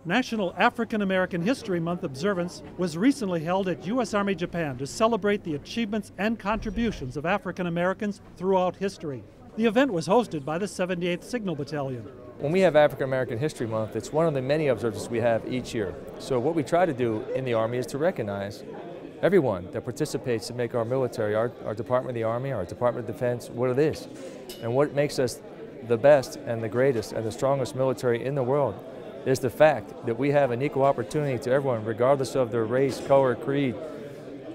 National African American History Month observance was recently held at U.S. Army Japan to celebrate the achievements and contributions of African Americans throughout history. The event was hosted by the 78th Signal Battalion. When we have African American History Month, it's one of the many observances we have each year. So what we try to do in the Army is to recognize everyone that participates to make our military, our Department of the Army, our Department of Defense, what it is, and what makes us the best and the greatest and the strongest military in the world is the fact that we have an equal opportunity to everyone, regardless of their race, color, creed,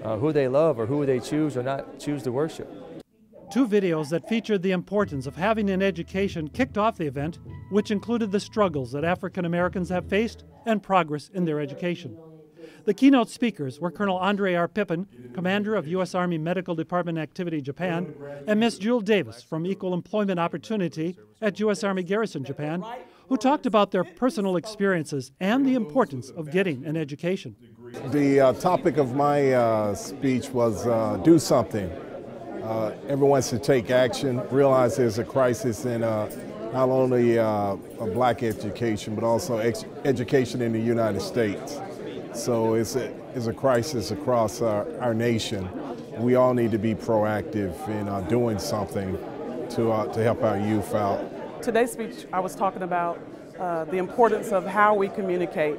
who they love or who they choose or not choose to worship. Two videos that featured the importance of having an education kicked off the event, which included the struggles that African Americans have faced and progress in their education. The keynote speakers were Colonel Andre R. Pippen, commander of U.S. Army Medical Department Activity Japan, and Miss Jewel Davis from Equal Employment Opportunity at U.S. Army Garrison Japan, who talked about their personal experiences and the importance of getting an education. The topic of my speech was do something. Everyone should take action, realize there's a crisis in not only black education, but also education in the United States. So it's a crisis across our nation. We all need to be proactive in doing something to help our youth out. Today's speech, I was talking about the importance of how we communicate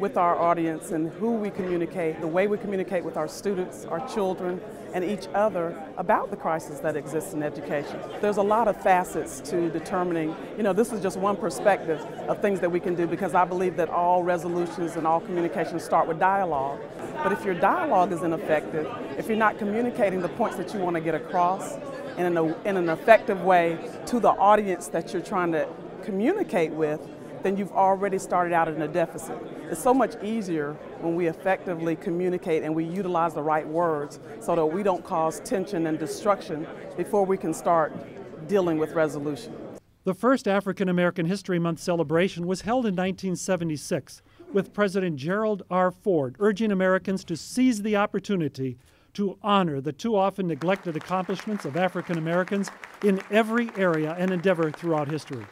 with our audience and who we communicate, the way we communicate with our students, our children, and each other about the crisis that exists in education. There's a lot of facets to determining, this is just one perspective of things that we can do, because I believe that all resolutions and all communications start with dialogue. But if your dialogue is ineffective, if you're not communicating the points that you want to get across in an effective way to the audience that you're trying to communicate with, then you've already started out in a deficit. It's so much easier when we effectively communicate and we utilize the right words so that we don't cause tension and destruction before we can start dealing with resolution. The first African American History Month celebration was held in 1976, with President Gerald R. Ford urging Americans to seize the opportunity to honor the too often neglected accomplishments of African Americans in every area and endeavor throughout history.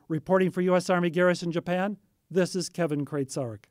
Reporting for U.S. Army Garrison Japan, this is Kevin Kraitzarek.